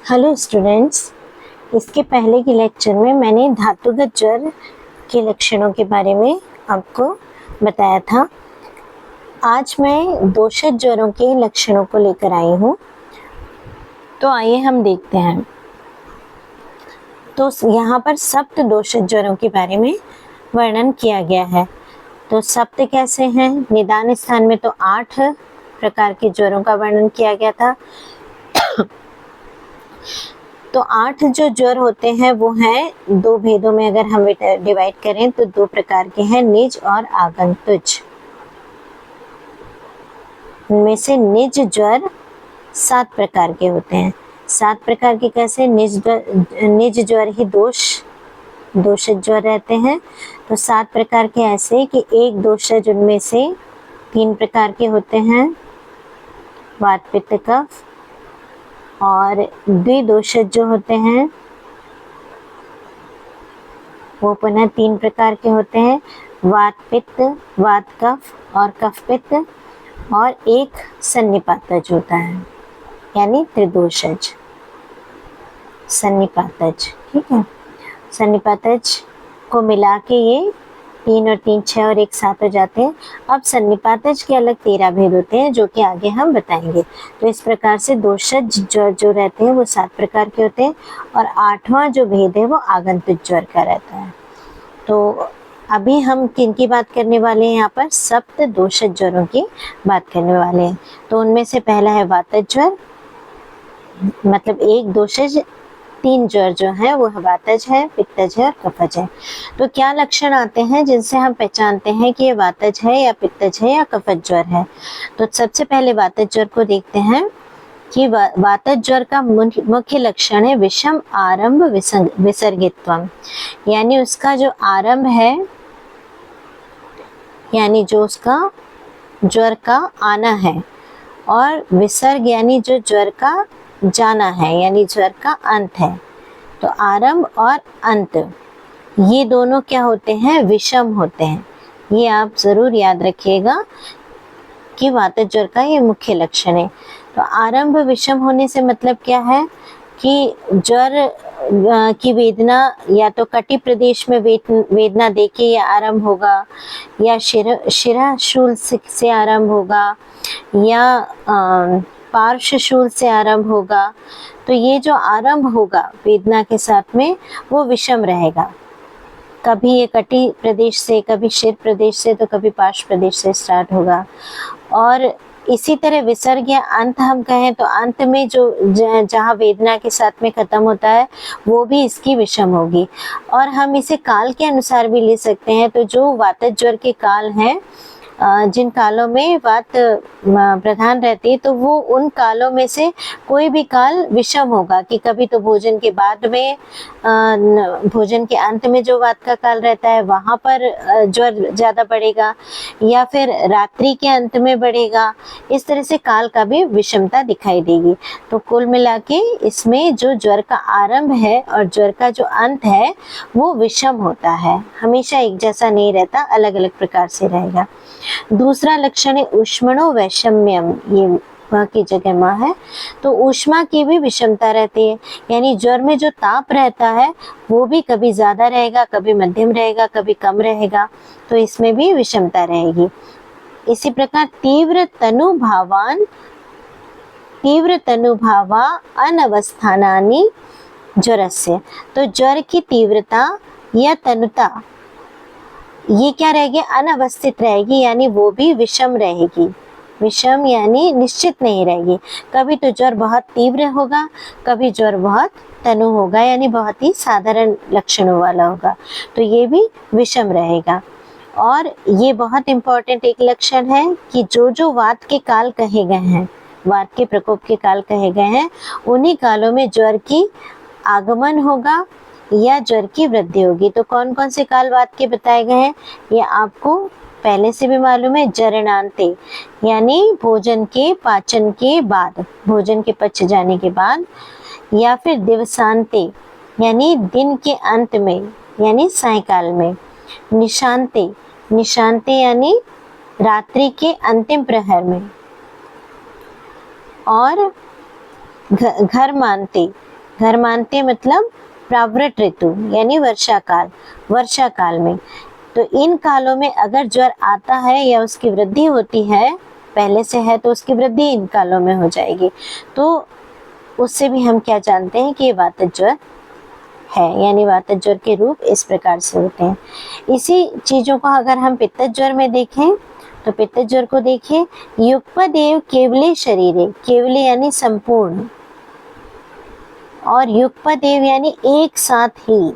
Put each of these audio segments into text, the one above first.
Hello students, इसके पहले के लेक्चर में मैंने धातुगत ज्वर के लक्षणों के बारे में आपको बताया था। आज मैं दोषज ज्वरों के लक्षणों को लेकर आई हूँ। तो आइए हम देखते हैं। तो यहाँ पर सप्त दोषज ज्वरों के बारे में वर्णन किया गया है। तो सप्त कैसे हैं? निदान स्थान में तो 8 प्रकार के ज्वरों का वर्णन किया गया था। तो 8 जो ज्वर होते हैं वो हैं 2 भेदों में। अगर हम डिवाइड करें तो 2 प्रकार के हैं, निज और आगंतुज। इनमें से निज ज्वर 7 प्रकार के होते हैं। 7 प्रकार के कैसे? निज ज्वर ही दोषज ज्वर रहते हैं। तो 7 प्रकार के ऐसे कि एक दोषज उनमें से 3 प्रकार के होते हैं, वात पित्त कफ। और द्विदोषज जो होते हैं वो पुनः 3 प्रकार के होते हैं, वात पित्त, वात कफ और कफ पित्त। और एक सन्निपातज होता है, यानी त्रिदोषज सन्निपातज। ठीक है, सन्निपातज को मिला के ये 3 और 3 6 और 1 7 हो जाते हैं। अब सन्निपातज के अलग 13 भेद होते हैं, जो कि आगे हम बताएंगे। तो इस प्रकार से दोषज ज्वर जो रहते हैं वो 7 प्रकार के होते हैं। और 8वां जो भेद है वो आगंतुक ज्वर का रहता है। तो अभी हम किन की बात करने वाले हैं? यहाँ पर सप्त दोषज ज्वरों की बात करने वाले हैं। तो उनमें से पहला है वातज ज्वर, मतलब एक दोषज 3 ज्वर जो है वो वातज है, पित्तज है और कफज है। तो क्या लक्षण आते हैं जिनसे हम पहचानते हैं कि ये वातज है या पित्तज है या कफज ज्वर है? तो सबसे पहले वातज ज्वर को देखते हैं कि वातज ज्वर का मुख्य लक्षण है विषम आरंभ विसर्गित्वम, यानी उसका जो आरंभ है, यानी जो उसका ज्वर का आना है, और विसर्ग यानी जो ज्वर का जाना है, यानी ज्वर का अंत है। तो आरंभ और अंत ये दोनों क्या होते हैं? विषम होते हैं। ये आप जरूर याद रखिएगा कि वातज ज्वर का ये मुख्य लक्षण है। तो आरंभ विषम होने से मतलब क्या है कि ज्वर की वेदना या तो कटि प्रदेश में वेदना देके ये आरंभ होगा, या शिराशूल से आरंभ होगा, या पार्श्वशूल से आरंभ होगा। तो ये जो आरंभ होगा वेदना के साथ में वो विषम रहेगा। कभी ये कटि प्रदेश से, कभी शिर प्रदेश से, तो कभी पार्श्व प्रदेश से स्टार्ट होगा। और इसी तरह विसर्ग या अंत हम कहें तो अंत में जो जहाँ वेदना के साथ में खत्म होता है वो भी इसकी विषम होगी। और हम इसे काल के अनुसार भी ले सकते हैं। तो जो वातज ज्वर के काल हैं, जिन कालों में वात प्रधान रहती है, तो वो उन कालों में से कोई भी काल विषम होगा। कि कभी तो भोजन के बाद में, भोजन के अंत में जो वात का काल रहता है वहाँ पर ज्वर ज़्यादा बढ़ेगा, या फिर रात्रि के अंत में बढ़ेगा। इस तरह से काल का भी विषमता दिखाई देगी। तो कुल मिला के इसमें जो ज्वर का आरंभ है और ज्वर का जो अंत है वो विषम होता है, हमेशा एक जैसा नहीं रहता, अलग अलग प्रकार से रहेगा। दूसरा लक्षण है ऊष्मणो वैषम्यम, ये वहाँ की जगह माँ है। तो ऊष्मा की भी विषमता रहती है, यानी ज्वर में जो ताप रहता है वो भी कभी ज्यादा रहेगा, कभी मध्यम रहेगा, कभी कम रहेगा। तो इसमें भी विषमता रहेगी। इसी प्रकार तीव्र तनुभावा अनवस्थानानि ज्वरस्य, तो ज्वर की तीव्रता या तनुता ये क्या रहेगी? अनवस्थित रहेगी, यानी वो भी विषम रहेगी। विषम यानी निश्चित नहीं रहेगी। कभी तो ज्वर बहुत तीव्र होगा, कभी ज्वर बहुत तनु होगा, यानी बहुत ही साधारण लक्षणों वाला होगा। तो ये भी विषम रहेगा। और ये बहुत इंपॉर्टेंट एक लक्षण है कि जो वात के काल कहे गए हैं, वात के प्रकोप के काल कहे गए हैं, उन्हीं कालों में ज्वर की आगमन होगा या ज्वर की वृद्धि होगी। तो कौन कौन से काल वात के बताए गए हैं ये आपको पहले से भी मालूम है। जरणांते यानी भोजन के पाचन के बाद, भोजन के पच जाने के बाद, या फिर दिवसांते यानी दिन के अंत में, यानी सायंकाल में। निशांते यानी रात्रि के अंतिम प्रहर में। और घर मानते घर्मांते मतलब प्रावृत ऋतु यानी वर्षा काल में। तो इन कालों में अगर ज्वर आता है या उसकी वृद्धि होती है, पहले से है तो उसकी वृद्धि इन कालों में हो जाएगी, तो उससे भी हम क्या जानते हैं कि ये वातज ज्वर है, यानी वातज ज्वर के रूप इस प्रकार से होते हैं। इसी चीजों को अगर हम पित्तज ज्वर में देखें तो पित्तज ज्वर को देखिए, युगपदेव केवले शरीरे, केवले यानी संपूर्ण, और युगपदेव यानी एक साथ ही,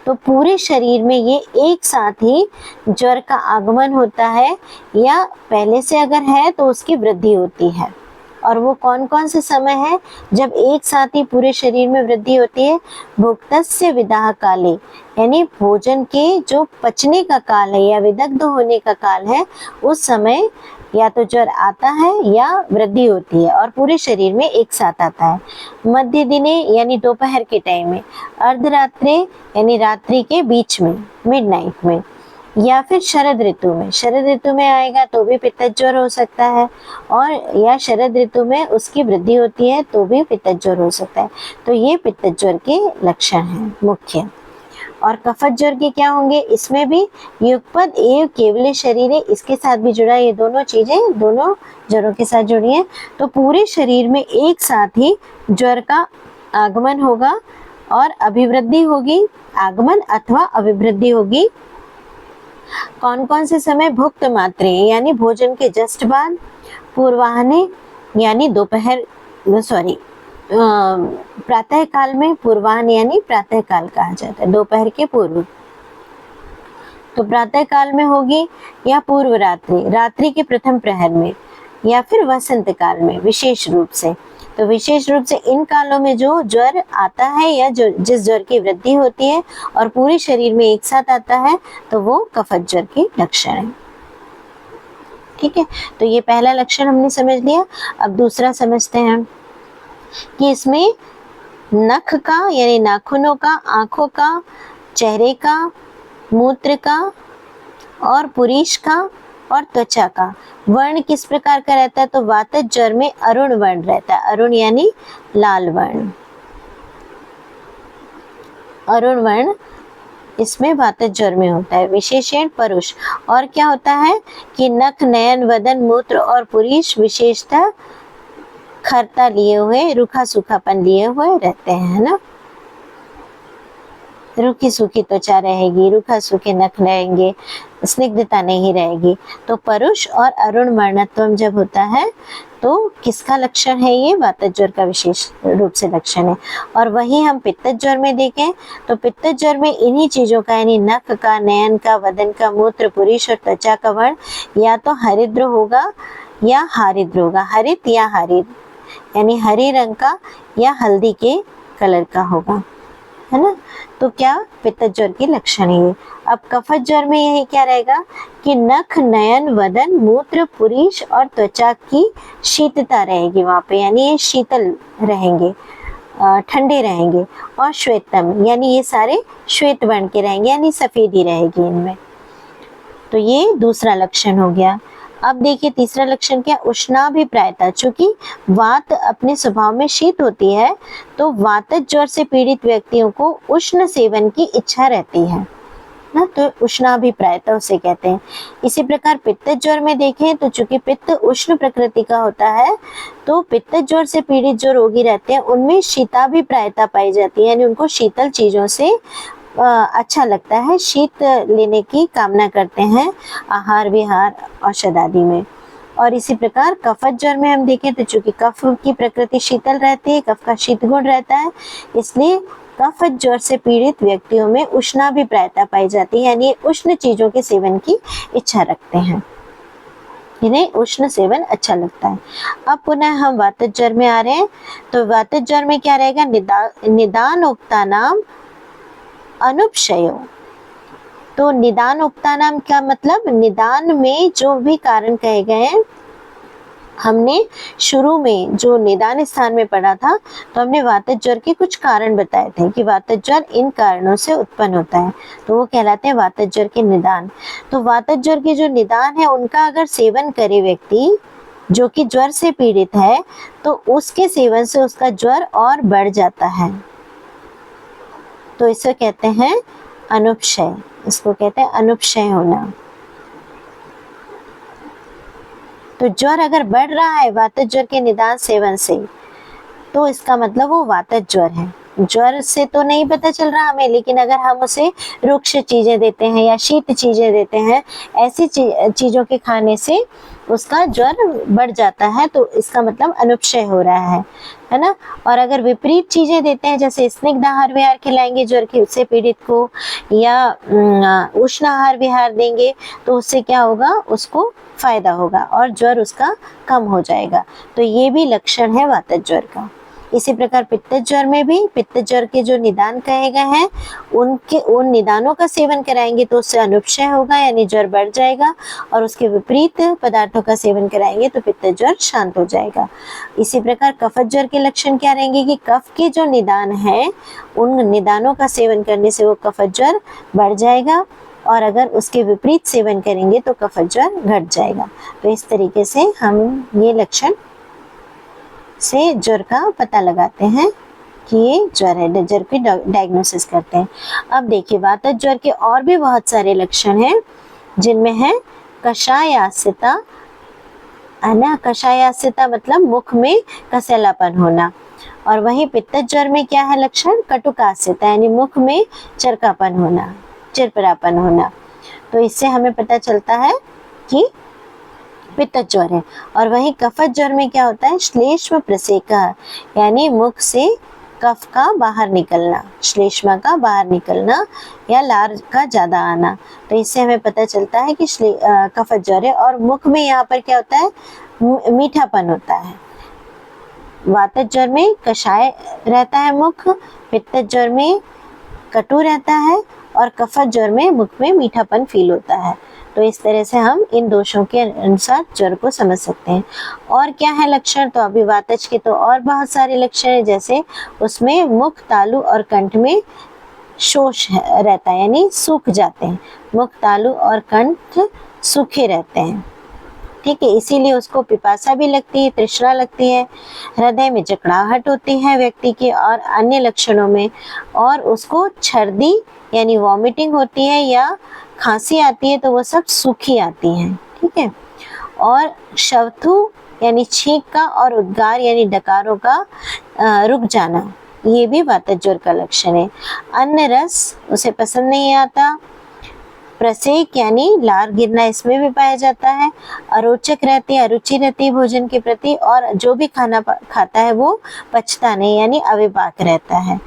तो पूरे शरीर में ये एक साथ ही ज्वर का आगमन होता है, या पहले से अगर है तो उसकी वृद्धि होती है। और वो कौन कौन से समय है जब एक साथ ही पूरे शरीर में वृद्धि होती है? भुक्तस्य विदाह काले, यानी भोजन के जो पचने का काल है या विदग्ध होने का काल है, उस समय या तो ज्वर आता है या वृद्धि होती है और पूरे शरीर में एक साथ आता है। मध्य दिने यानी दोपहर के टाइम में, अर्धरात्रे यानी रात्रि के बीच में, मिडनाइट में, या फिर शरद ऋतु में आएगा तो भी पित्तज ज्वर हो सकता है, और या शरद ऋतु में उसकी वृद्धि होती है तो भी पित्तज ज्वर हो सकता है। तो ये पित्तज ज्वर के लक्षण हैं मुख्य। और कफज ज्वर के क्या होंगे? इसमें भी युगपद एवं केवले शरीरे, इसके साथ भी जुड़ा, ये दोनों चीजें दोनों ज्वरों के साथ जुड़ी हैं। तो पूरे शरीर में एक साथ ही ज्वर का आगमन होगा और अभिवृद्धि होगी, आगमन अथवा अभिवृद्धि होगी। कौन कौन से समय? भुक्त मात्रे यानी भोजन के जस्ट बाद, पूर्वाह्ने यानी दोपहर प्रातः काल में, पूर्वाह्न यानी प्रातः काल कहा जाता है, दोपहर के पूर्व, तो प्रातः काल में होगी, या पूर्व रात्रि के प्रथम प्रहर में, या फिर वसंत काल में विशेष रूप से। तो विशेष रूप से इन कालों में जो ज्वर आता है या जो जिस ज्वर की वृद्धि होती है और पूरे शरीर में एक साथ आता है, तो वो कफज ज्वर के लक्षण है। ठीक है, तो ये पहला लक्षण हमने समझ लिया। अब दूसरा समझते हैं कि इसमें नख का यानी नाखूनों का, आंखों का, चेहरे का, मूत्र का और पुरीष का और त्वचा का वर्ण किस प्रकार का रहता है? तो वातज ज्वर में अरुण वर्ण रहता है, अरुण यानी लाल वर्ण, अरुण वर्ण इसमें वातज ज्वर में होता है, विशेषण परुष। और क्या होता है कि नख, नयन, वदन, मूत्र और पुरीष विशेषतः खरता लिए हुए, रूखा सूखापन लिए हुए रहते हैं, है ना। रूखी सूखी त्वचा रहेगी, रूखा सूखे नख रहेंगे, स्निग्धता नहीं रहेगी। तो परुष और अरुण वर्णत्वम जब होता है तो किसका लक्षण है? ये वातज ज्वर का विशेष रूप से लक्षण है। और वही हम पित्तज ज्वर में देखें तो पित्तज ज्वर में इन्हीं चीजों का यानी नख का, नयन का, वदन का, मूत्र, पुरीष और त्वचा का वर्ण या तो हरिद्र होगा या हारिद्र होगा, हरित या हारिद, यानी हरे रंग का या हल्दी के कलर का होगा, है ना। तो क्या पित्तज ज्वर के लक्षण है। अब कफज ज्वर में यही क्या रहेगा कि नख, नयन, वदन, मूत्र, पुरीष और त्वचा की शीतलता रहेगी वहां पे, यानी ये शीतल रहेंगे, ठंडे रहेंगे। और श्वेतम यानी ये सारे श्वेत वर्ण के रहेंगे, यानी सफेदी रहेगी इनमें। तो ये दूसरा लक्षण हो गया। अब देखिए तीसरा लक्षण क्या? उष्णाभिप्रायता। चूंकि वात अपने स्वभाव में शीत होती है तो वातज ज्वर से पीड़ित व्यक्तियों को उष्ण सेवन की इच्छा रहती है ना, तो उष्णाभिप्रायता उसे कहते हैं। इसी प्रकार पित्तज ज्वर में देखें तो चूंकि पित्त उष्ण प्रकृति का होता है तो पित्तज ज्वर से पीड़ित जो रोगी रहते हैं उनमें शीताभिप्रायता पाई जाती है, यानी उनको शीतल चीजों से अच्छा लगता है, शीत लेने की कामना करते हैं आहार विहार औषध आदि में। और इसी प्रकार कफज ज्वर में हम देखें तो चूंकि कफ की प्रकृति शीतल रहती है, कफ का शीत गुण रहता है, इसलिए कफज ज्वर से पीड़ित व्यक्तियों में उष्णाभिप्रायता पाई जाती है, यानी उष्ण चीजों के सेवन की इच्छा रखते हैं, इन्हें उष्ण सेवन अच्छा लगता है। अब पुनः हम वातज ज्वर में आ रहे हैं तो वातज ज्वर में क्या रहेगा? निदान उक्ता नाम अनुपक्षयो। तो निदान उक्ता नाम क्या मतलब? निदान में जो भी कारण कहे गए हैं, हमने शुरू में जो निदान स्थान में पढ़ा था तो हमने वातज ज्वर के कुछ कारण बताए थे कि वातज ज्वर इन कारणों से उत्पन्न होता है, तो वो कहलाते हैं वातज ज्वर के निदान। तो वातज ज्वर के जो निदान है उनका अगर सेवन करे व्यक्ति जो कि ज्वर से पीड़ित है, तो उसके सेवन से उसका ज्वर और बढ़ जाता है, तो इसे कहते हैं अनुपक्षय। इसको कहते हैं अनुपक्षय होना। तो ज्वर अगर बढ़ रहा है वातज ज्वर के निदान सेवन से, तो इसका मतलब वो वातज ज्वर है। ज्वर से तो नहीं पता चल रहा हमें, लेकिन अगर हम उसे रुक्ष चीजें देते हैं या शीत चीजें देते हैं, ऐसी चीजों के खाने से उसका ज्वर बढ़ जाता है, तो इसका मतलब अनुपक्षय हो रहा है ना। और अगर विपरीत चीजें देते हैं, जैसे स्निग्ध आहार विहार खिलाएंगे ज्वर के से पीड़ित को, या उष्ण आहार विहार देंगे, तो उससे क्या होगा, उसको फायदा होगा और ज्वर उसका कम हो जाएगा। तो ये भी लक्षण है वातज ज्वर का। इसी प्रकार पित्तज ज्वर में भी पित्तज ज्वर के जो निदान कहे गए हैं, उन निदानों का सेवन कराएंगे तो उससे अनुपक्षय होगा, यानी ज्वर बढ़ जाएगा, और उसके विपरीत पदार्थों का सेवन कराएंगे तो पित्तज ज्वर शांत हो जाएगा। इसी प्रकार कफज ज्वर के लक्षण क्या रहेंगे कि कफ के जो निदान है, उन निदानों का सेवन करने से वो कफज ज्वर बढ़ जाएगा, और अगर उसके विपरीत सेवन करेंगे तो कफज ज्वर घट जाएगा। तो इस तरीके से हम ये लक्षण से ज्वर का पता लगाते हैं कि ये ज्वर है, ज्वर की डायग्नोसिस करते हैं। अब देखिए वातज ज्वर के और भी बहुत सारे लक्षण हैं, जिनमें है कषायास्यता, है ना। कषायास्यता मतलब मुख में कसैलापन होना। और वहीं पित्तज ज्वर में क्या है लक्षण, कटुकास्यता, यानी मुख में चरकापन होना, चिरपरापन होना। तो इससे हमें पता चलता है कि पित्तज ज्वर है। और वहीं कफज ज्वर में क्या होता है, श्लेष्म प्रसेका, यानी मुख से कफ का बाहर निकलना, श्लेष्मा का बाहर निकलना या लार का ज्यादा आना। तो इससे हमें पता चलता है कि कफज ज्वर है। और मुख में यहाँ पर क्या होता है, मीठापन होता है। वातज ज्वर में कषाय रहता है मुख, पित्तज ज्वर में कटु रहता है, और कफज ज्वर में मुख में मीठापन फील होता है। तो इस तरह से हम इन दोषों के अनुसार ज्वर को समझ सकते हैं। और क्या है लक्षण, तो अभी वातज के तो और बहुत सारे लक्षण हैं, जैसे उसमें मुख, तालु और कंठ में शोष रहता है, यानी सूख जाते हैं। मुख, तालु और कंठ सूखे रहते हैं, ठीक है। इसीलिए उसको पिपासा भी लगती है, तृष्णा लगती है, हृदय में जकड़ाहट होती है व्यक्ति के और अन्य लक्षणों में, और उसको छर्दी यानी वॉमिटिंग होती है या खांसी आती है, तो वो सब सूखी आती है, ठीक है। और शवथु यानी छींक का और उद्गार यानी डकारों का रुक जाना, ये भी वातज ज्वर का लक्षण है। अन्न रस उसे पसंद नहीं आता, प्रसेक यानी लार गिरना इसमें भी पाया जाता है। अरोचक रहती है, अरुचि रहती है भोजन के प्रति, और जो भी खाना खाता है वो पचता नहीं यानी अविपाक रहता है।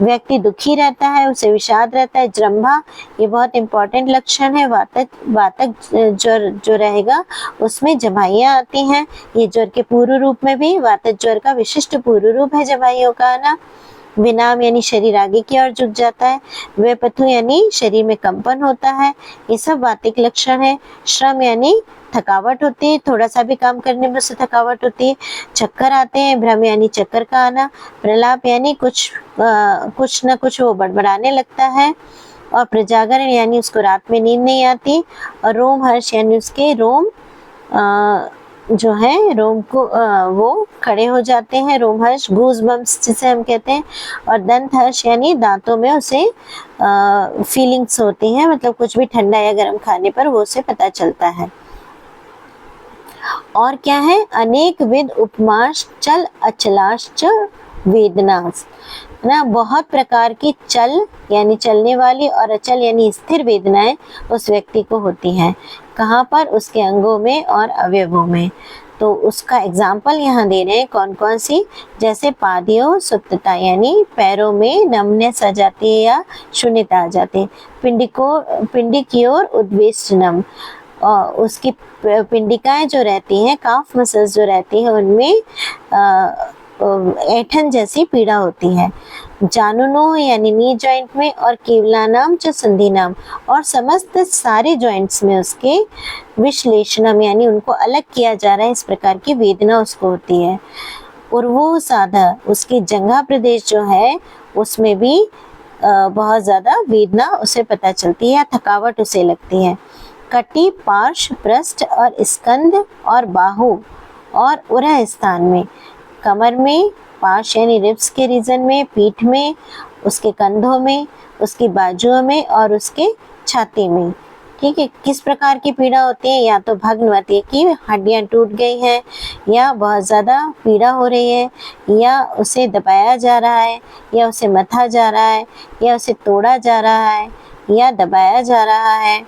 व्यक्ति दुखी रहता है, उसे विषाद रहता है। जृंभा, ये बहुत इंपॉर्टेंट लक्षण है। वातक ज्वर जो रहेगा उसमें जमाइयाँ आती हैं। ये ज्वर के पूर्व रूप में भी वातज ज्वर का विशिष्ट पूर्व रूप है जमाइयों का आना। विनाम यानी शरीर आगे की ओर झुक जाता है। वेपथु यानी शरीर में कंपन होता है। ये सब वातिक लक्षण है। श्रम यानी थकावट होती है, थोड़ा सा भी काम करने में उससे थकावट होती है। चक्कर आते हैं, भ्रम यानी चक्कर का आना। प्रलाप यानी कुछ न कुछ वो बड़बड़ाने लगता है। और प्रजागरण यानी उसको रात में नींद नहीं आती। और रोम हर्ष यानी उसके रोम जो है रोम को वो खड़े हो जाते हैं, रोमहर्ष, गूज बम्स जिसे हम कहते हैं। और दंत हर्ष यानी दांतों में उसे फीलिंग्स होती हैं, मतलब कुछ भी ठंडा या गर्म खाने पर वो उसे पता चलता है। और क्या है, अनेक विध उपमाश चल अचलाश्च वेदनास, ना बहुत प्रकार की चल यानी चलने वाली और अचल यानी स्थिर वेदनाएं उस व्यक्ति को होती हैं। कहाँ पर, उसके अंगों में और अवयवों में। तो उसका एग्जाम्पल यहाँ दे रहे हैं कौन कौन सी, जैसे पादियों सुप्तता यानी पैरों में नमनेस आ जाती है या शून्यता आ जाती है। पिंडी की ओर उद्वेष्ट नम, और उसकी पिंडिकाएं जो रहती हैं, काफ मसल्स जो रहती हैं, उनमें ऐठन जैसी पीड़ा होती है। जानुनो यानी नी जॉइंट में, और केवलानाम च संधि नाम, और समस्त सारे जॉइंट्स में उसके विश्लेषणम यानी उनको अलग किया जा रहा है, इस प्रकार की वेदना उसको होती है। और वो साधा उसकी जंघा प्रदेश जो है उसमें भी बहुत ज़्यादा वेदना उसे पता चलती है, थकावट उसे लगती है। कटी, पार्श्व, पृष्ठ और स्कंध और बाहु और उरह स्थान में, कमर में, पाश यानी रिब्स के रीजन में, पीठ में, उसके कंधों में, उसकी बाजुओं में और उसके छाती में। ठीक है, किस प्रकार की पीड़ा होती है? या तो भग्नवती की हड्डियां टूट गई हैं, या बहुत ज़्यादा पीड़ा हो रही है, या उसे दबाया जा रहा है, या उसे मथा जा रहा है, या उसे तोड़ा जा रहा है, या दबाया जा रहा है,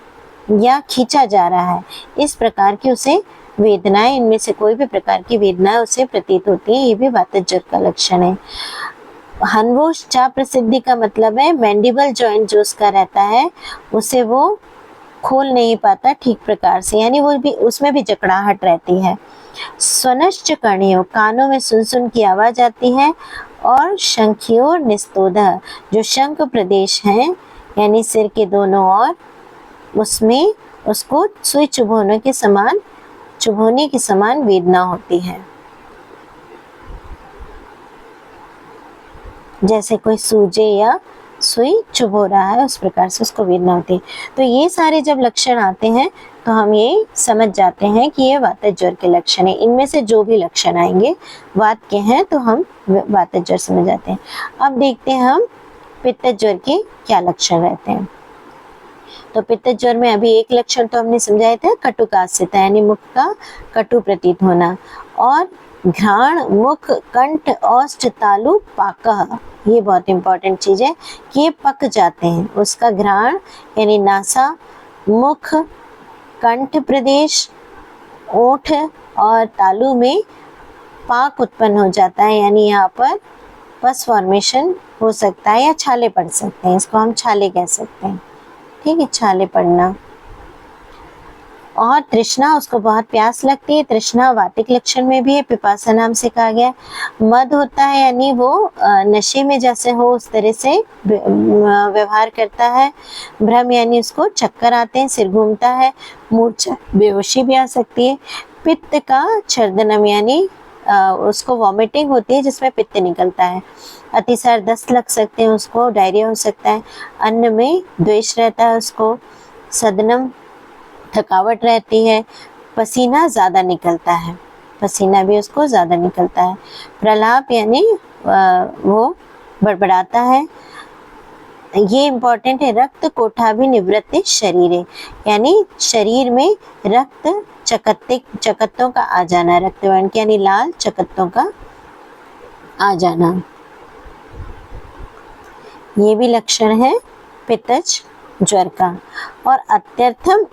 या खींचा जा रहा है। इस प्रकार की उसे वेदनाएं, इनमें से कोई भी प्रकार की वेदनाएं उसे प्रतीत होती है, ये भी वातज ज्वर का लक्षण है। हनवोश चा प्रसिद्धि का मतलब है मैंडिबल जॉइंट जो उसका रहता है उसे वो खोल नहीं पाता ठीक प्रकार से, यानी वो भी, उसमें भी जकड़ाहट रहती है। स्वनश्च कर्णियों, कानों में सुन सुन की आवाज आती है। और शंखियोर निस्तोदह, जो शंख प्रदेश है यानी सिर के दोनों ओर, उसमें उसको सुई चुभोने के समान वेदना होती है, जैसे कोई सूजे या सुई चुभो रहा है उस प्रकार से उसको वेदना होती है। तो ये सारे जब लक्षण आते हैं तो हम ये समझ जाते हैं कि ये वातज ज्वर के लक्षण है। इनमें से जो भी लक्षण आएंगे वात के हैं तो हम वातज ज्वर समझ जाते हैं। अब देखते हैं हम पित्तज ज्वर के क्या लक्षण रहते हैं। तो पित्तज ज्वर में अभी एक लक्षण तो हमने समझाया था, कटुकास्यता यानी मुख का कटु प्रतीत होना, और घ्राण, मुख, कंठ, औष्ठ, तालु, पाकः, ये बहुत इंपॉर्टेंट चीज है कि ये पक जाते हैं। उसका घ्राण यानी नासा, मुख, कंठ प्रदेश, ओठ और तालु में पाक उत्पन्न हो जाता है, यानी यहाँ पर पस फॉर्मेशन हो सकता है या छाले पड़ सकते हैं, इसको हम छाले कह सकते हैं। ठीक है, छाले पड़ना। और तृष्णा, उसको बहुत प्यास लगती है, तृष्णा वातिक लक्षण में भी है, पिपासा नाम से कहा गया। मद होता है यानी वो नशे में जैसे हो उस तरह से व्यवहार करता है। भ्रम यानी उसको चक्कर आते हैं, सिर घूमता है, मूर्छा, बेहोशी भी आ सकती है। पित्त का छर्दनम यानी उसको वॉमिटिंग होती है जिसमें पित्त निकलता है। अतिसार दस्त लग सकते हैं उसको, डायरिया हो सकता है। अन्न में द्वेष रहता है उसको। सदनम, थकावट रहती है। पसीना ज़्यादा निकलता है, पसीना भी उसको ज़्यादा निकलता है। प्रलाप यानी वो बड़बड़ाता है। ये इम्पोर्टेंट है। रक्त कोठाभि निवृत्ति शरीरे, यानी शरीर में रक्त चकत्तों का आ जाना, रक्तवर्ण के यानी लाल चकत्तों का आ जाना, ये भी लक्षण है पित्तज ज्वर का। और अत्यर्थम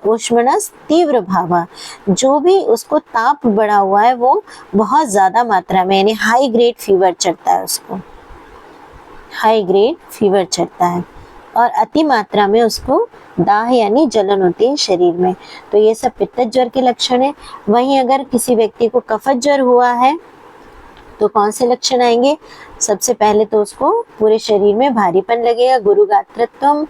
उष्णस तीव्र भाव, जो भी उसको ताप बढ़ा हुआ है वो बहुत ज्यादा मात्रा में, यानी हाई ग्रेड फीवर चढ़ता है, उसको हाई ग्रेड फीवर चढ़ता है। और अति मात्रा में उसको दाह यानी जलन होती है शरीर में। तो ये सब पित्तज ज्वर के लक्षण है। वहीं अगर किसी व्यक्ति को कफज ज्वर हुआ है तो कौन से लक्षण आएंगे? सबसे पहले तो उसको पूरे शरीर में भारीपन लगेगा, गुरुगात्रत्वम,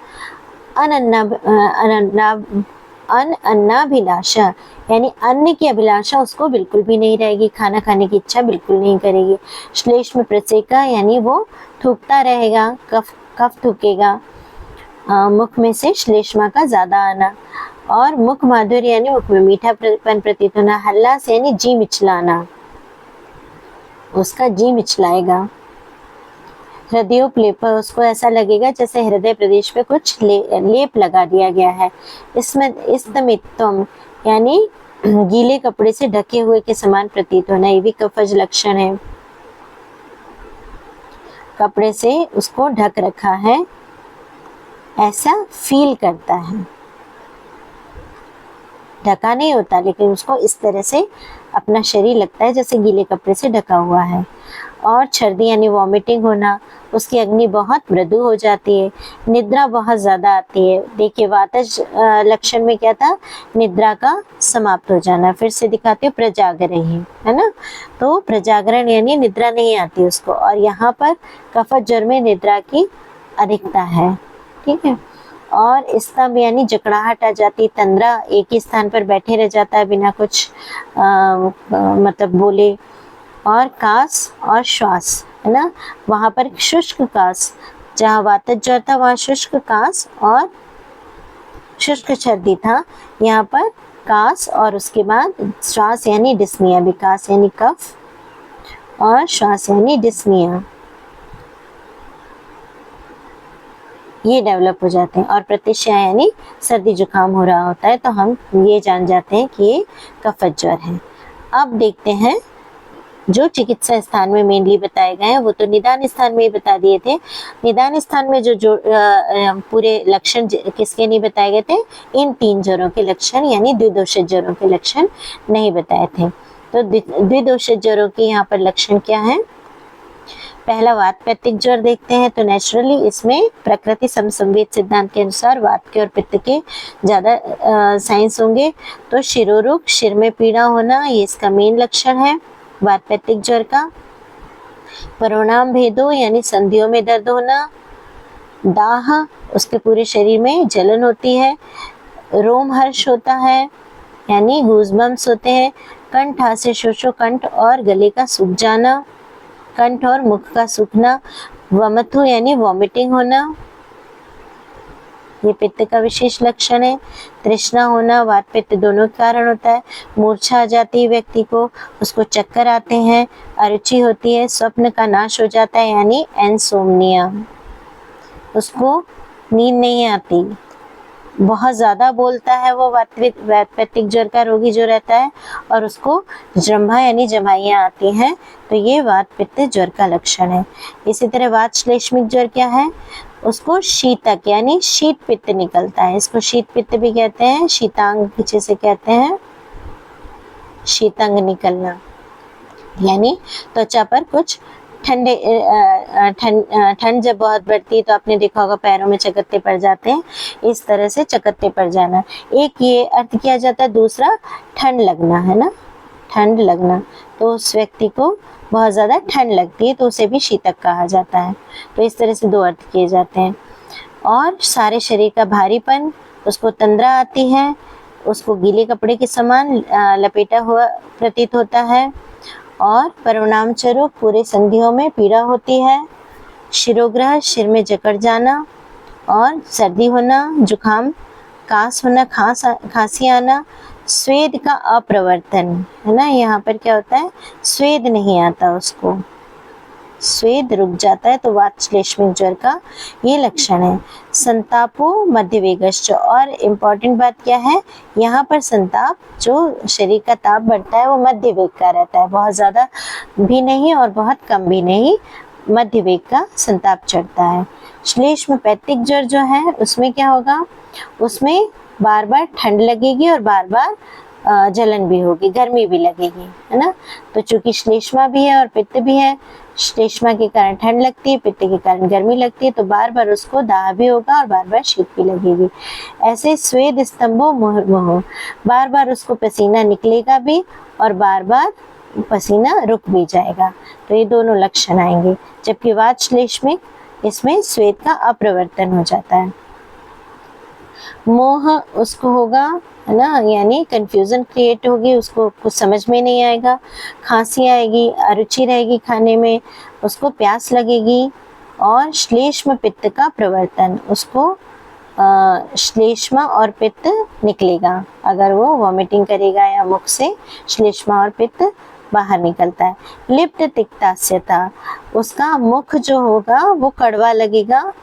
अन्नाभिलाषा यानी अन्न की अभिलाषा उसको बिल्कुल भी नहीं रहेगी, खाना खाने की इच्छा बिल्कुल नहीं करेगी। श्लेष्म प्रसेका यानी वो थूकता रहेगा, कफ थूकेगा, मुख में से श्लेष्मा का ज्यादा आना। और मुख माधुर्य यानी मुख में मीठापन प्रतीत होना। हल्लास यानी जी मिचलाना, उसका जी मिचलाएगा। हृदयोपलेप, उसको ऐसा लगेगा जैसे हृदय प्रदेश पे कुछ लेप लगा दिया गया है। इसमें इस्तमित्वम यानी गीले कपड़े से ढके हुए के समान प्रतीत होना, ये भी कफज लक्षण है। कपड़े से उसको ढक रखा है ऐसा फील करता है, ढका नहीं होता लेकिन उसको इस तरह से अपना शरीर लगता है जैसे गीले कपड़े से ढका हुआ है। और छर्दी यानी वॉमिटिंग होना, उसकी अग्नि बहुत मृदु हो जाती है, निद्रा बहुत ज्यादा आती है। देखिए वातज लक्षण में क्या था? निद्रा का समाप्त हो जाना। फिर से दिखाते हो प्रजागरण है ना, तो प्रजागरण यानी निद्रा नहीं आती उसको। और यहाँ पर कफज ज्वर में निद्रा की अधिकता है। ठीक है। और स्तंभ यानी जकड़ाहट आ जाती, तंद्रा एक ही स्थान पर बैठे रह जाता है बिना कुछ मतलब बोले। और कास और श्वास है ना, वहां पर शुष्क कास, जहाँ वातज ज्वर था वहाँ शुष्क कास और शुष्क छर्दी था, यहाँ पर कास और उसके बाद श्वास यानी डिस्निया, विकास यानी कफ और श्वास यानी डिस्निया, ये डेवलप हो जाते हैं। और प्रतिष्ठा यानी सर्दी जुकाम हो रहा होता है तो हम ये जान जाते हैं कि ये कफत ज्वर है। अब देखते हैं जो चिकित्सा स्थान में मेनली बताए गए हैं, वो तो निदान स्थान में ही बता दिए थे। निदान स्थान में जो पूरे लक्षण किसके नहीं बताए गए थे, इन 3 ज्वरों के लक्षण यानी द्विदोषित ज्वरों के लक्षण नहीं बताए थे। तो द्विदोषित ज्वरों के यहाँ पर लक्षण क्या है? पहला वातपित्तिक ज्वर देखते हैं तो नेचुरली इसमें प्रकृति समसंवेद सिद्धांत के अनुसार वात के और पित्त के ज़्यादा साइंस होंगे। तो शिरोरुग, सिर में पीड़ा होना, ये इसका मेन लक्षण है वातपित्तिक ज्वर का। परिणाम भेदो यानी संधियों में दर्द होना, दाह, उसके पूरे शरीर में जलन होती है, रोमहर्ष होता है यानी गूज़बम्प्स होते हैं, कंठ हास्य शोषो, कंठ और गले का सूख जाना, कंठ और मुख का सूखना, वमथु यानी वॉमिटिंग होना, ये पित्त का विशेष लक्षण है। तृष्णा होना, वात पित्त दोनों के कारण होता है। मूर्छा आ जाती है व्यक्ति को, उसको चक्कर आते हैं, अरुचि होती है, स्वप्न का नाश हो जाता है यानी एंसोम्निया, उसको नींद नहीं आती, बहुत ज़्यादा बोलता है वो वातपित्तिक ज्वर का रोगी जो रहता है, और उसको जम्भा यानी जमाइयाँ आती हैं, तो ये वात पित्त ज्वर का लक्षण है। इसी तरह वात श्लेष्मिक ज्वर क्या है? उसको शीतक यानी शीत पित्त निकलता है, इसको शीत पित्त भी कहते हैं, शीतांग पीछे से कहते हैं, शीतांग निकलना यानी त्वचा पर कुछ ठंड जब बहुत बढ़ती है तो आपने देखा होगा पैरों में चकत्ते पड़ जाते हैं, इस तरह से चकत्ते पड़ जाना, एक ये अर्थ किया जाता है। दूसरा ठंड लगना है ना, ठंड लगना, तो उस व्यक्ति को बहुत ज़्यादा ठंड लगती है तो उसे भी शीतक कहा जाता है। तो इस तरह से 2 अर्थ किए जाते हैं। और सारे शरीर का भारीपन, उसको तंद्रा आती है, उसको गीले कपड़े के समान लपेटा हुआ प्रतीत होता है, और परिणाम स्वरूप पूरे संधियों में पीड़ा होती है, शिरोग्रह, सिर में जकड़ जाना, और सर्दी होना, जुखाम, कास होना, खांसी आना, स्वेद का अप्रवर्तन है ना, यहाँ पर क्या होता है, स्वेद नहीं आता, उसको स्वेद रुक जाता है, तो वात श्लेष्मिक ज्वर का ये लक्षण है। संतापो मध्य वेगश्च, और इम्पॉर्टेंट बात क्या है, यहाँ पर संताप, जो शरीर का ताप बढ़ता है वो मध्य वेग का रहता है, बहुत ज़्यादा भी नहीं और बहुत कम भी नहीं, मध्य वेग का संताप चढ़ता है। श्लेष्म पैत्तिक ज्वर जो है उसमें क्या होगा, उसमें बार बार ठंड लगेगी और बार बार जलन भी होगी, गर्मी भी लगेगी, है ना। तो चूंकि श्लेष्मा भी है और पित्त भी है, श्लेष्मा के कारण ठंड लगती है, पित्त के कारण गर्मी लगती है, तो बार बार उसको दाह भी होगा और बार बार शीत भी लगेगी। ऐसे स्वेद स्तंभो मुहुर्मुहुः, बार बार उसको पसीना निकलेगा भी और बार बार पसीना रुक भी जाएगा, तो ये दोनों लक्षण आएंगे। जबकि वात श्लेष्मिक, इसमें स्वेद का अप्रवर्तन हो जाता है। मोह उसको होगा, है ना, यानी कंफ्यूजन क्रिएट होगी, उसको कुछ समझ में नहीं आएगा, खांसी आएगी, अरुचि रहेगी खाने में, उसको प्यास लगेगी, और श्लेष्म पित्त का प्रवर्तन, उसको श्लेष्मा और पित्त निकलेगा, अगर वो वॉमिटिंग करेगा या मुख से श्लेष्मा और पित्त बाहर निकलता है। लिप्त तिक्तास्यता, उसका मुख जो होगा वो कड़वा लगेगा,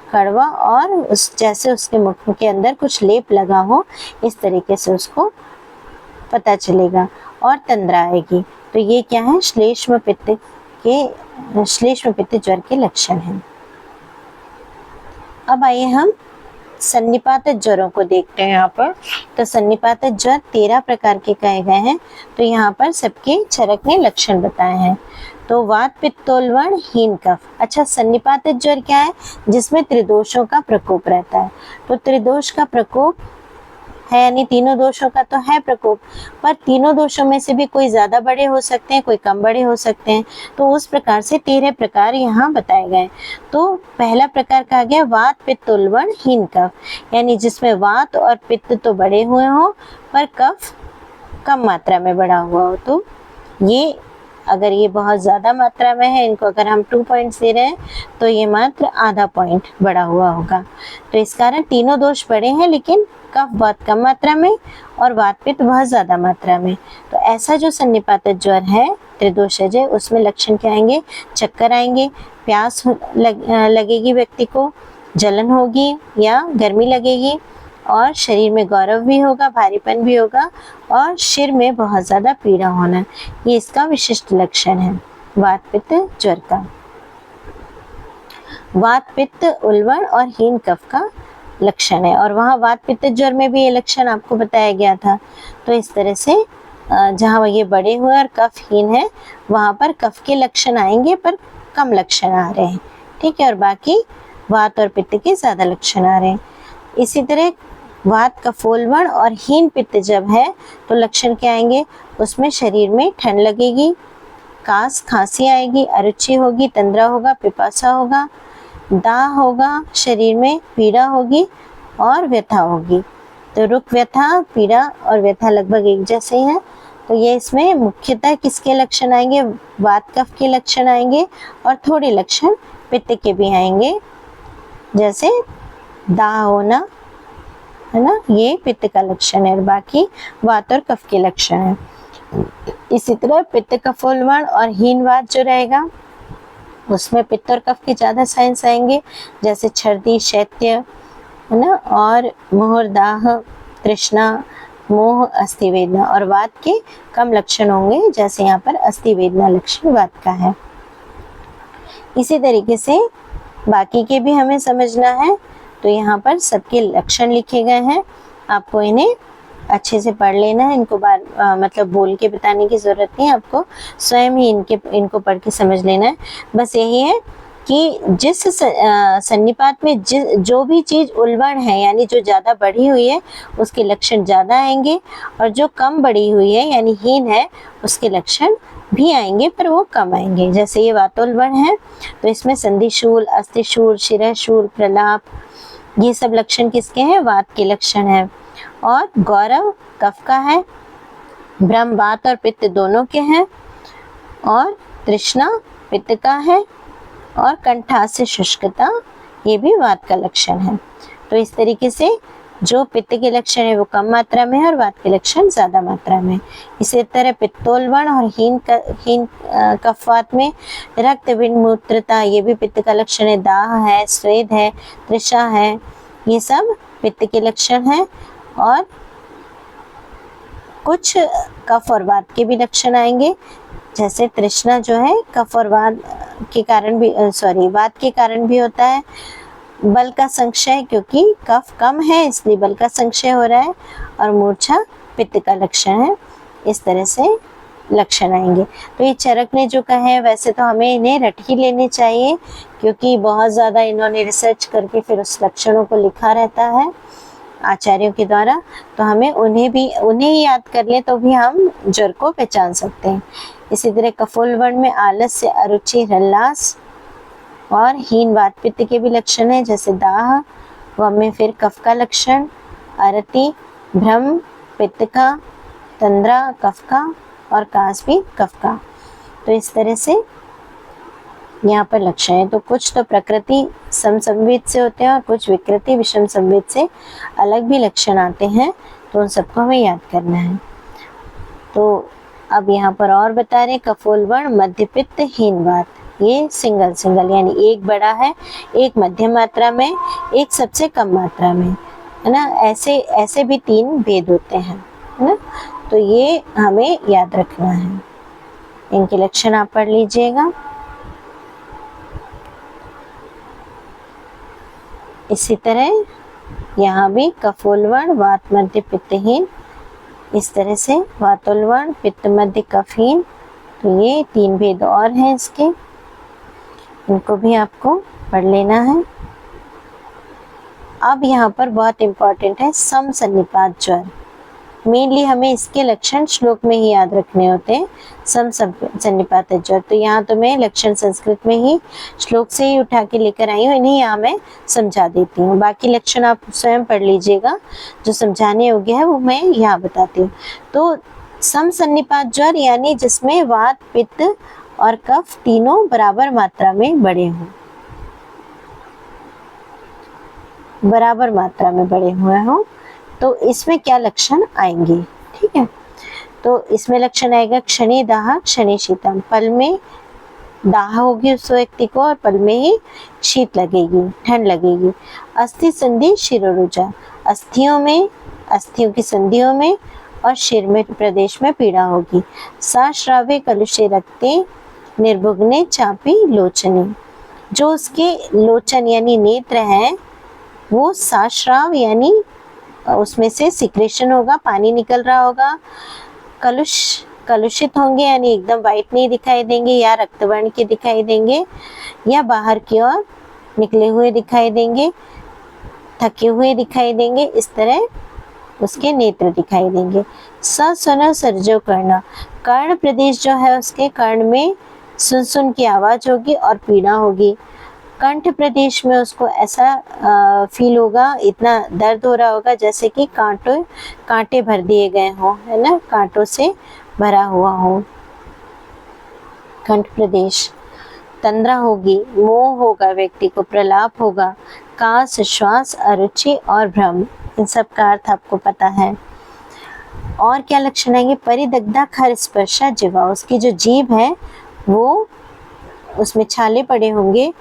कड़वा, और उस जैसे उसके मुख के अंदर कुछ लेप लगा हो, इस तरीके से उसको पता चलेगा, और तंद्रा आएगी। तो ये क्या है, श्लेष्म पित्त ज्वर के लक्षण हैं। अब आइए हम सन्निपातित ज्वरों को देखते हैं यहाँ पर। तो सन्निपातित ज्वर 13 प्रकार के कहे गए हैं, तो यहाँ पर सबके चरक ने लक्षण बताए हैं। तो वात पित्तोल्बण हीन कफ। अच्छा, सन्निपातित ज्वर क्या है, जिसमें त्रिदोषों का प्रकोप रहता है। तो त्रिदोष का प्रकोप है, यानी तीनों दोषों का तो है प्रकोप, पर तीनों दोषों में से भी कोई ज्यादा बड़े हो सकते हैं, कोई कम बड़े हो सकते हैं, तो उस प्रकार से 13 प्रकार यहाँ बताए गए। तो पहला प्रकार कहा गया वात पित्तोल्बण हीन कफ, यानी जिसमें वात और पित्त तो बड़े हुए हों पर कफ कम मात्रा में बढ़ा हुआ हो, तो ये अगर ये बहुत ज़्यादा मात्रा में है, इनको अगर हम 2 पॉइंट्स दे रहे हैं तो ये मात्र आधा पॉइंट बढ़ा हुआ होगा। तो इस कारण तीनों दोष बड़े हैं, लेकिन कफ बहुत कम मात्रा में और वात पित्त बहुत ज़्यादा मात्रा में। तो ऐसा जो सन्निपातित ज्वर है त्रिदोषज है, उसमें लक्षण क्या आएंगे? चक्कर आएंगे, प्यास लगेगी व्यक्ति को, जलन होगी या गर्मी लगेगी, और शरीर में गौरव भी होगा, भारीपन भी होगा, और सिर में बहुत ज़्यादा पीड़ा होना। ये इसका विशिष्ट लक्षण है वात पित्त ज्वर का। वात पित्त उल्बण और हीन कफ का लक्षण है, और वहाँ वात पित्त ज्वर में भी ये लक्षण आपको बताया गया था। तो इस तरह से जहाँ ये बड़े हुए और कफ हीन है, वहाँ पर कफ के लक्षण आएंगे पर कम लक्षण आ रहे हैं, ठीक है, और बाकी वात और पित्त के ज़्यादा लक्षण आ रहे हैं। इसी तरह वात कफोल्बण और हीन पित्त जब है तो लक्षण क्या आएंगे? उसमें शरीर में ठंड लगेगी, कास खांसी आएगी, अरुचि होगी, तंद्रा होगा, पिपासा होगा, दाह होगा, शरीर में पीड़ा होगी और व्यथा होगी। तो रुक व्यथा, पीड़ा और व्यथा लगभग एक जैसे हैं। तो ये इसमें मुख्यतः किसके लक्षण आएंगे? वात कफ के लक्षण आएंगे, और थोड़े लक्षण पित्त के भी आएंगे, जैसे दाह होना, है ना, ये पित्त का लक्षण है, और बाकी वात और कफ के लक्षण है। इसी तरह पित्त कफोल्बण और हीन वात जो रहेगा, उसमें पित्त और कफ के ज़्यादा साइंस आएंगे, जैसे छर्दी, शैत्य, है ना, और मोहर, दाह, तृष्णा, मोह, अस्थि वेदना, और वात के कम लक्षण होंगे, जैसे यहाँ पर अस्थि वेदना लक्षण वात का है। इसी तरीके से बाकी के भी हमें समझना है। तो यहाँ पर सबके लक्षण लिखे गए हैं, आपको इन्हें अच्छे से पढ़ लेना है। इनको मतलब बोल के बताने की ज़रूरत नहीं है, आपको स्वयं ही इनको पढ़ के समझ लेना है। बस यही है कि जिस सन्निपात में जो भी चीज़ उल्बण है, यानी जो ज़्यादा बढ़ी हुई है, उसके लक्षण ज़्यादा आएंगे, और जो कम बढ़ी हुई है यानी हीन है, उसके लक्षण भी आएंगे पर वो कम आएंगे। जैसे ये वातोल्बण है तो इसमें संधिशूल, अस्थिशूल, शिरशूल, प्रलाप, ये सब लक्षण किसके हैं? वात के लक्षण है। और गौरव कफ का है, भ्रम वात और पित्त दोनों के हैं, और तृष्णा पित्त का है, और कंठास्य शुष्कता ये भी वात का लक्षण है। तो इस तरीके से जो पित्त के लक्षण है वो कम मात्रा में है और वात के लक्षण ज़्यादा मात्रा में। इसी तरह पित्तोल्बण और हीन कफवात में रक्त बिंद मूत्रता ये भी पित्त का लक्षण है, दाह है, स्वेद है, तृषा है, ये सब पित्त के लक्षण है। और कुछ कफ और वात के भी लक्षण आएंगे, जैसे तृष्णा जो है कफ और वात के कारण भी वात के कारण भी होता है। बल का संक्षय, क्योंकि कफ कम है इसलिए बल का संक्षय हो रहा है, और मूर्छा पित्त का लक्षण है। इस तरह से लक्षण आएंगे। तो ये चरक ने जो कहा है, वैसे तो हमें इन्हें रट ही लेने चाहिए, क्योंकि बहुत ज़्यादा इन्होंने रिसर्च करके फिर उस लक्षणों को लिखा रहता है आचार्यों के द्वारा। तो हमें उन्हें ही याद कर ले तो भी हम ज्वर को पहचान सकते हैं। इसी तरह कफोल्बण में आलस्य, अरुचि, हृल्लास और हीन वात पित्त के भी लक्षण है, जैसे दाह, व में फिर कफ का लक्षण, अरति, भ्रम पित्त का, तंद्रा कफ का, और कास भी कफ का। तो इस तरह से यहाँ पर लक्षण है। तो कुछ तो प्रकृति समसंवेद से होते हैं और कुछ विकृति विषम संवेद से अलग भी लक्षण आते हैं, तो उन सबको हमें याद करना है। तो अब यहाँ पर और बता रहे, कफोल्बण, मध्यपित्त, हीन वात, ये सिंगल यानी एक बड़ा है, एक मध्यम मात्रा में, एक सबसे कम मात्रा में, है ना। ऐसे भी 3 भेद होते हैं, है ना। तो ये हमें याद रखना है। इनके लक्षण आप पढ़ लीजिएगा। इसी तरह यहाँ भी कफोल्बण, वात मध्य पित्तहीन, इस तरह से वातोल्बण, पित्त मध्य कफहीन। तो ये 3 भेद और हैं इसके, इनको भी आपको पढ़ लेना है। अब यहाँ पर बहुत इम्पोर्टेंट है समसन्निपात ज्वर। मेनली हमें इसके लक्षण श्लोक में ही याद रखने होते हैं, समसन्निपात ज्वर। तो यहाँ तो मैं लक्षण संस्कृत में ही श्लोक से ही उठा के लेकर आई हूँ, इन्हें यहाँ मैं समझा देती हूँ। बाकी लक्षण आप स्वयं पढ़ लीजिएगा, जो समझाने योग्य है वो मैं यहाँ बताती हूँ। तो समसन्निपात ज्वर यानी जिसमें वात, पित्त और कफ तीनों बराबर मात्रा में बढ़े हों, बराबर मात्रा में बढ़े हुए हों, तो इसमें क्या लक्षण आएंगे। ठीक है, तो इसमें लक्षण आएगा क्षणी दाह क्षणी शीतम, पल में दाह होगी उस व्यक्ति को और पल में ही शीत लगेगी, ठंड लगेगी। अस्थि संधि शिरोरुजा, अस्थियों में, अस्थियों की संधियों में और शिर में प्रदेश में पीड़ा होगी। साश्रावे कलुषे रक्ते निर्भुग्ने चापी लोचने, जो उसके लोचन यानी नेत्र हैं वो साश्राव यानी उसमें से सिक्रेशन होगा, पानी निकल रहा होगा। कलुषित होंगे यानी एकदम वाइट नहीं दिखाई देंगे या रक्तवर्ण के दिखाई देंगे या बाहर की ओर निकले हुए दिखाई देंगे, थके हुए दिखाई देंगे, इस तरह उसके नेत्र दिखाई देंगे। ससुन सर्जो कर्ण, कर्ण प्रदेश जो है उसके कर्ण में सुन सुन की आवाज होगी और पीड़ा होगी। कंठ प्रदेश में उसको ऐसा फील होगा, इतना दर्द हो रहा होगा जैसे कि कांटे भर दिए गए हों, है ना, कांटों से भरा हुआ हो कंठ प्रदेश। तंद्रा होगी, मोह होगा व्यक्ति को, प्रलाप होगा, कास, श्वास, अरुचि और भ्रम, इन सब का अर्थ आपको पता है। और क्या लक्षण आएंगे। परिदग्धा खर स्पर्शा जिह्वा, उसकी जो जीभ है वो उसमें छाले पड़े होंगे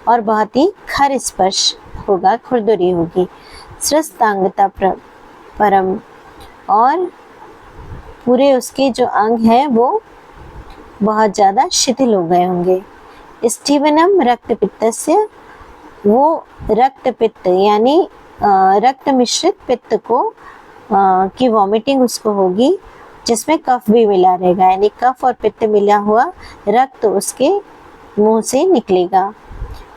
और बहुत ही खर स्पर्श होगा, खुरदुरी होगी। स्रस्तांगता परम, और पूरे उसके जो अंग हैं वो बहुत ज़्यादा शिथिल हो गए होंगे। स्टीवनम रक्त पित्तस्य, वो रक्त पित्त यानी रक्त मिश्रित पित्त को की वॉमिटिंग उसको होगी, जिसमें कफ भी मिला रहेगा, यानी कफ और पित्त मिला हुआ रक्त उसके मुंह से निकलेगा।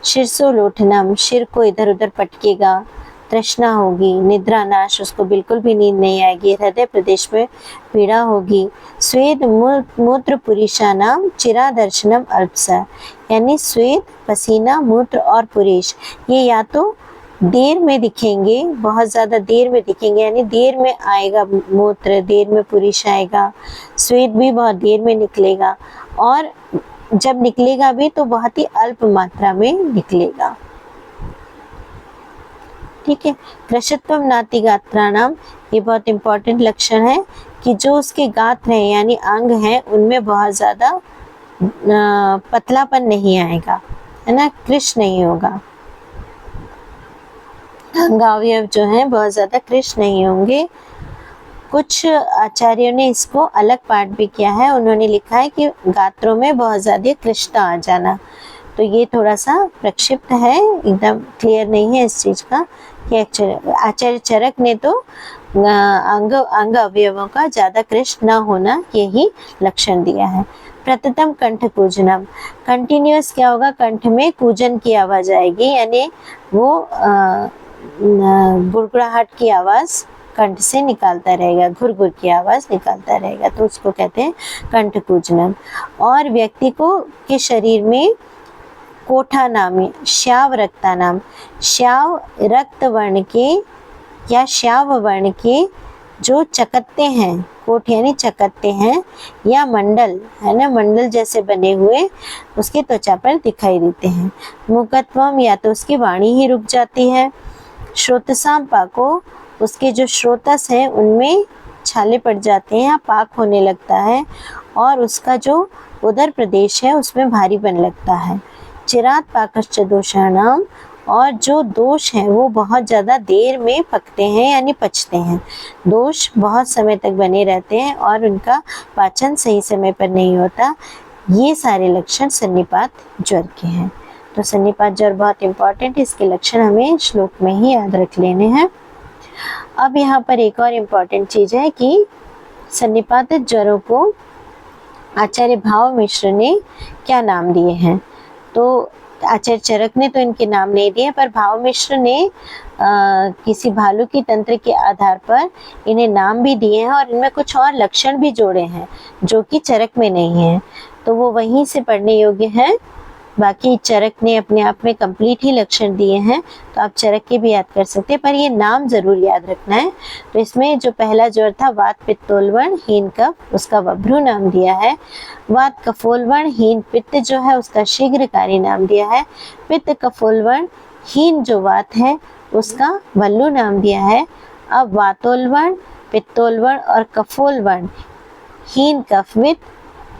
शीर्षोलोठनम, सिर को इधर उधर पटकेगा। तृष्णा होगी, निद्रा नाश, उसको बिल्कुल भी नींद नहीं आएगी। हृदय प्रदेश में पीड़ा होगी। स्वेद मूत्र पुरीशानाम चिरा दर्शनम अल्पसा, यानी स्वेद, पसीना, मूत्र और पुरीश ये या तो देर में दिखेंगे, बहुत ज़्यादा देर में दिखेंगे, यानी देर में आएगा मूत्र, देर में पुरीश आएगा, स्वेद भी बहुत देर में निकलेगा और जब निकलेगा भी तो बहुत ही अल्प मात्रा में निकलेगा। ठीक है। कृशत्वम नाति गात्राणाम, ये बहुत इंपॉर्टेंट लक्षण है कि जो उसके गात्र हैं यानी अंग हैं उनमें बहुत ज़्यादा पतलापन नहीं आएगा, है ना, कृश नहीं होगा, अंगावयव जो हैं बहुत ज़्यादा कृश नहीं होंगे। कुछ आचार्यों ने इसको अलग पाठ भी किया है, उन्होंने लिखा है कि गात्रों में बहुत ज़्यादा कृष्णता आ जाना, तो ये थोड़ा सा प्रक्षिप्त है, एकदम क्लियर नहीं है इस चीज़ का कि आचार्य चरक ने तो अंग अवयवों का ज़्यादा कृष्ण न होना यही लक्षण दिया है। प्रततम कंठ कूजनम, कंटिन्यूअस क्या होगा, कंठ में कूजन की आवाज़ आएगी, यानी वो गुड़गुड़ाहट की आवाज़ कंठ से निकालता रहेगा, घुरघुर की आवाज़ निकालता रहेगा, तो उसको कहते हैं कंठ कूजनम। और व्यक्ति को के शरीर में कोठा नाम, श्याव रक्ता नाम, श्याव रक्त वर्ण के या श्याव वर्ण के जो चकत्ते हैं, कोठ यानी चकत्ते हैं, या मंडल, है ना, मंडल जैसे बने हुए उसकी त्वचा पर दिखाई देते हैं। मुकत्वम, या तो उसकी वाणी ही रुक जाती है। श्रोतसाम पाको, उसके जो श्रोतस हैं उनमें छाले पड़ जाते हैं या पाक होने लगता है, और उसका जो उदर प्रदेश है उसमें भारीपन लगता है। चिरात पाकश्च दोषाणाम, और जो दोष हैं वो बहुत ज़्यादा देर में पकते हैं यानी पचते हैं, दोष बहुत समय तक बने रहते हैं और उनका पाचन सही समय पर नहीं होता। ये सारे लक्षण सन्निपात ज्वर के हैं। तो सन्निपात ज्वर बहुत इंपॉर्टेंट है, इसके लक्षण हमें श्लोक में ही याद रख लेने हैं। अब यहाँ पर एक और इम्पॉर्टेंट चीज़ है कि सन्निपात ज्वरों को आचार्य भाव मिश्र ने क्या नाम दिए हैं। तो आचार्य चरक ने तो इनके नाम नहीं दिए, पर भाव मिश्र ने किसी भालू की तंत्र के आधार पर इन्हें नाम भी दिए हैं और इनमें कुछ और लक्षण भी जोड़े हैं जो कि चरक में नहीं है, तो वो वहीं से पढ़ने योग्य है। बाकी चरक ने अपने आप में कंप्लीट ही लक्षण दिए हैं, तो आप चरक के भी याद कर सकते हैं, पर ये नाम जरूर याद रखना है। तो इसमें जो पहला ज्वर था वात पित्तोलवण हीन कफ, उसका वभ्रू नाम दिया है। वात कफोलवण हीन पित्त जो है उसका शीघ्रकारी नाम दिया है। पित्त कफोलवण हीन जो वात है उसका वल्लू नाम दिया है। अब वातोलवण, पित्तोलवण और कफोलवण हीन कफवित,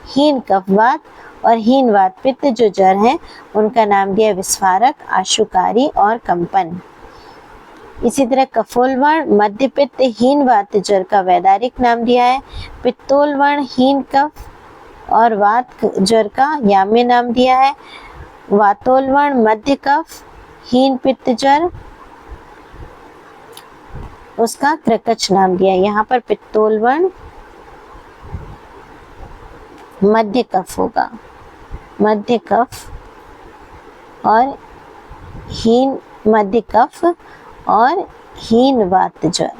हीन कफवात और हीन वात पित्त जो जड़ हैं उनका नाम दिया विस्फारक, आशुकारी और कंपन। इसी तरह कफोलवण मध्य पित्त हीन वात जड़ का वैदारिक नाम दिया है। पित्तोलवण हीन कफ और वात जड़ का याम्य नाम दिया है। वातोलवण मध्य कफ हीन पित्त जड़, उसका क्रकच नाम दिया है। यहाँ पर पित्तोलवण मध्य कफ होगा, मध्य कफ और हीन मध्य कफ और हीन वात जड़,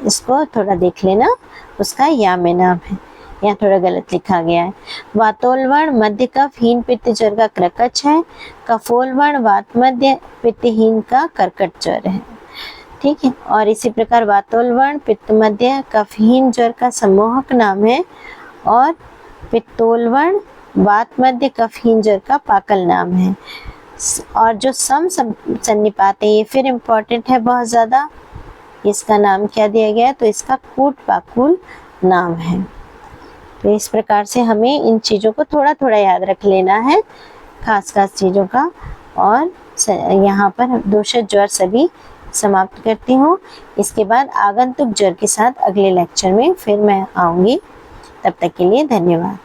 इसको थोड़ा देख लेना, उसका याम्य नाम है। यहाँ थोड़ा गलत लिखा गया है। वातोलवण मध्य कफ हीन पित्त जड़ का क्रकच है। कफोलवण वात मध्य पित्त हीन का कर्कट जड़ है। ठीक है, और इसी प्रकार वातोलवण पित्त मध्य कफहीन जड़ का सम्मोहक नाम है और पित्तोलवण वात मध्य कफहीन जड़ का पाकल नाम है। और जो सम सन्निपात है ये फिर इम्पोर्टेंट है बहुत ज़्यादा, इसका नाम क्या दिया गया है, तो इसका कूट पाकुल नाम है। तो इस प्रकार से हमें इन चीज़ों को थोड़ा थोड़ा याद रख लेना है, खास खास चीज़ों का। और यहाँ पर दोषज ज्वर सभी समाप्त करती हूँ। इसके बाद आगंतुक ज्वर के साथ अगले लेक्चर में फिर मैं आऊँगी। तब तक के लिए धन्यवाद।